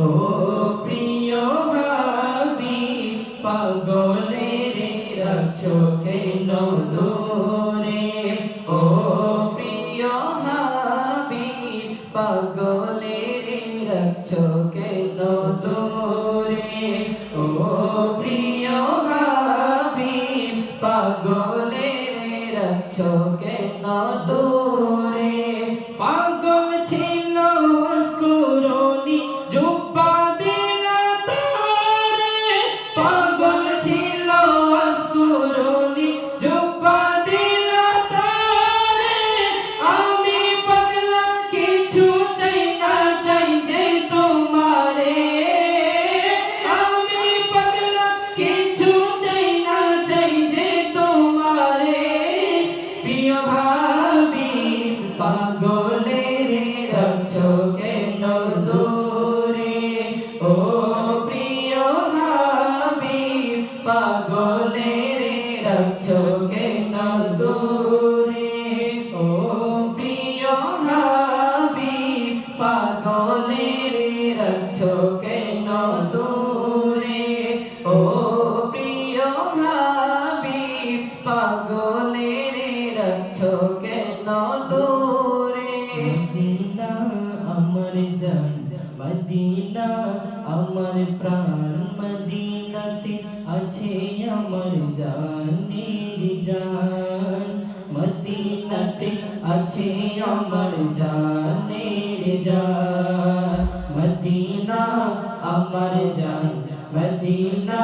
ও প্রিয় হাবিব পাগলের রাখছো কেন দূরে ও প্রিয় হাবিব পাগলের রাখছো কেন দূরে ও প্রিয় হাবিব পাগলের রাখছো কেন দূরে পাগল ছিল অস্কুরনি জুব্বা দিলা তারে পাগল ছিল অস্কুরনি জুব্বা দিলা তারে আমি পাগলা কিছু চাই না চাই যে তোমারে আমি পাগলা কিছু চাই না চাই যে তোমারে প্রিয় হাবিব পাগলের রাখছো কেন দূরে ও প্রিয় হাবিব পাগলের রাখছো কেন দূরে ও প্রিয় হাবিব পাগলের রাখছো কেন দূরে ও প্রিয় হাবিব পাগলের রাখছো কেন দূরে মদিনা আমার জান মদিনা আমার প্রাণ মদিনাতে আছে আমার জানের জান মদিনাতে আছে আমার জানের জান মদিনা আমার জান মদিনা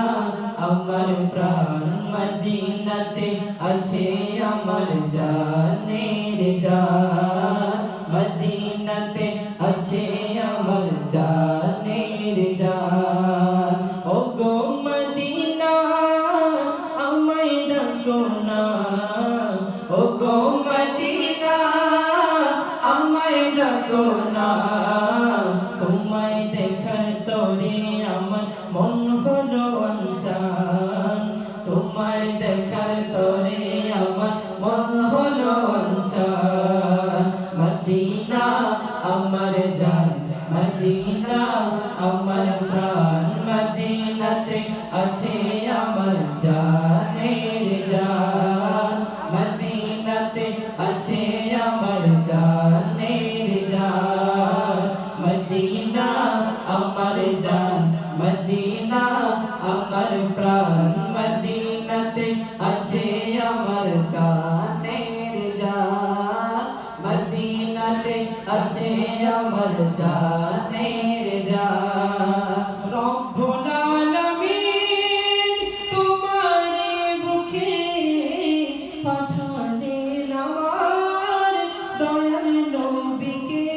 আমার প্রাণ মদিনাতে আছে আমার জানের জান মদিনাতে আছে আমার জানের জান ও গো মদিনা আমায় ডাকো না ও গো মদিনা আমায় ডাকো না তোমায় দেখার তরে আমার মন হলো অঞ্চান তোমায় দেখার তরে আমার মন হলো অঞ্চান মদিনা আমার জান মদিনা আমার প্রাণ মদিনাতে আছে আমার জানের জান মদিনাতে আছে আমার জানের জান মদিনা আমার জান মদিনা আমার প্রাণ মদিনাতে আছে আমার জানের জান মদিনাতে আছে আমার জানের জান রব্বুল আলামিন তোমারে বুকে পাঠালেন আমার দয়াল নবীকে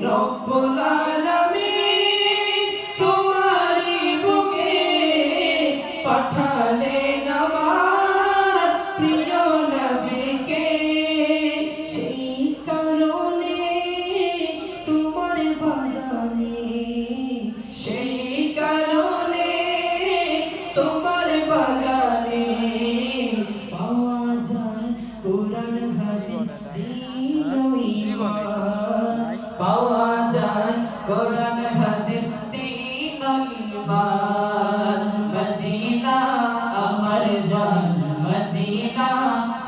রব্বুল আলামিন তোমারে বুকে পাঠালেন আমার প্রিয় নবীকে সেই কারণে তোমার বাগানে সেই কারণে তোমার বাগানে পাওয়া যায় কোরআন হাদিস দ্বীন ও ঈমান পাওয়া যায় কোরআন হাদিস দ্বীন ও ঈমান মদিনা আমার জান মদিনা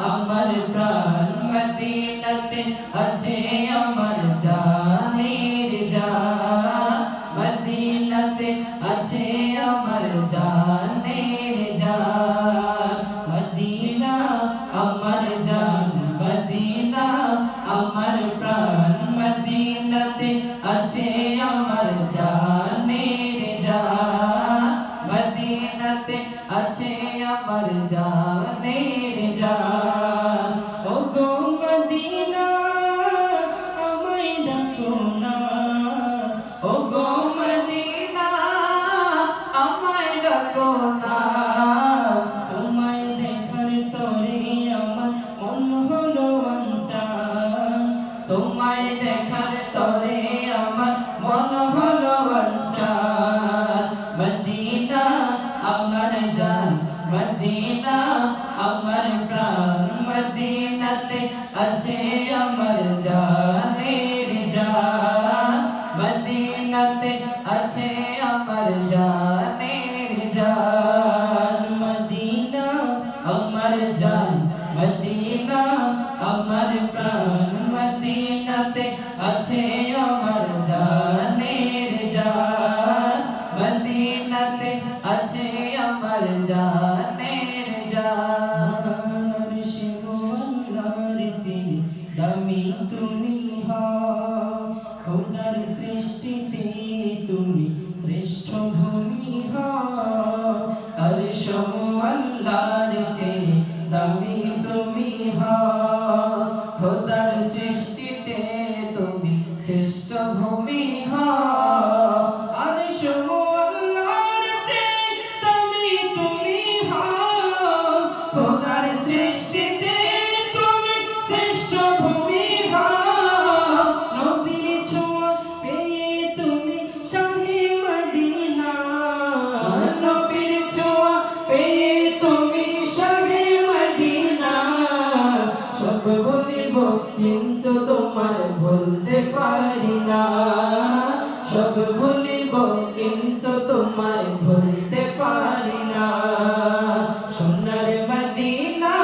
আমার প্রাণ মদিনাতে আছে আমার জানের জান মদিনাতে আছে আমার জানের জান মদিনা আমার জান মদিনা আমার প্রাণ মদিনাতে আছে আমার জানের জান মদিনাতে আছে আমার জানের জান ও গো মদিনা আমায় ডাকো না ও গো মদিনা আমায় ডাকো না তোমায় দেখার তরে আমার মন হলো অঞ্চান তোমায় দেখার তরে আমার মন হলো অঞ্চান মদিনা আমার জান মদিনা আমার প্রাণ মদিনাতে আছে আমার জানের জান মদিনা মদিনাতে আছে আমার জানের জান মদিনা আমার জান মদিনা আমার প্রাণ মদিনাতে আছে আমার জানের জান মদিনাতে আছে আমার জানের জান শিবনার চিনি দামি তুমি হও খোদার সৃষ্টিতে তুমি শ্রেষ্ঠ ভূমি হও আর আল্লাহর চেয়ে দামি তুমি হও খোদার সৃষ্টিতে তুমি শ্রেষ্ঠ ভূমি হও আর আল্লাহর চেয়ে দামি তুমি হও খোদার সৃষ্টিতে তুমি শ্রেষ্ঠ ভূমি হও নবীর ছোঁয়া পেয়ে তুমি শাহে মদিনা নবীর ছোঁয়া পেয়ে তুমি শাহে মদিনা সব ভুলিব কিন্তু তোমার ভুলতে পারি না সব ভুলিব কিন্তু তোমায় ভুলতে পারি না সোনার মদিনা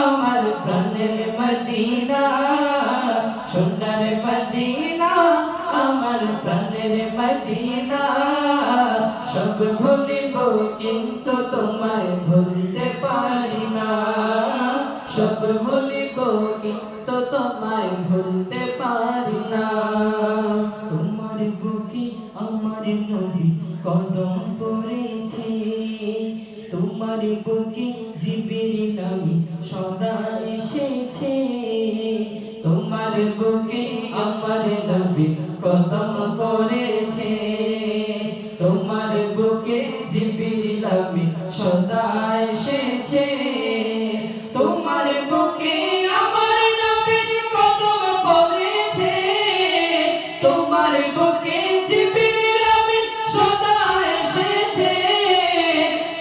আমার প্রাণের মদিনা সোনার মদিনা আমার প্রাণের মদিনা সব ভুলিব কিন্তু তোমায় ভুলতে পারি না সব ভুলিব কিন্তু তোমায় ভুলতে পারি না তোমার বুকে আমার নবী কদম পড়েছে তোমার বুকে জিবরিল আমিন সদা এসেছে তোমার বুকে আমার নবী কদম পড়েছে তোমার বুকে জিবরিল আমিন সদা এসেছে তোমার বুকে আমার নবী কদম পড়েছে তোমার বুকে জিবরিল আমিন সদা এসেছে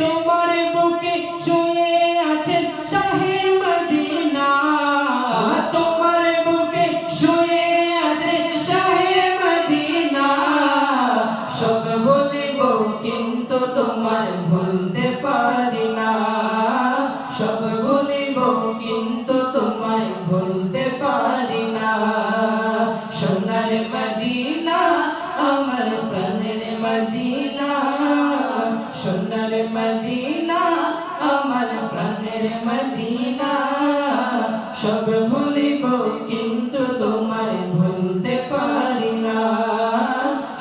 তোমার বুকে শুয়ে আছেন শাহে মদিনা তোমার বুকে শুয়ে আছেন শাহে মদিনা সব ভুলিব কিন্তু তোমায় ভুলতে পারি না সব ভুলিব কিন্তু তোমায় ভুলতে পারি না সোনার মদিনা আমার প্রাণের মদিনা সোনার মদিনা আমার প্রাণের মদিনা সব ভুলিব কিন্তু তোমায় ভুলতে পারি না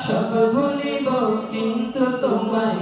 সব ভুলিব কিন্তু তোমায়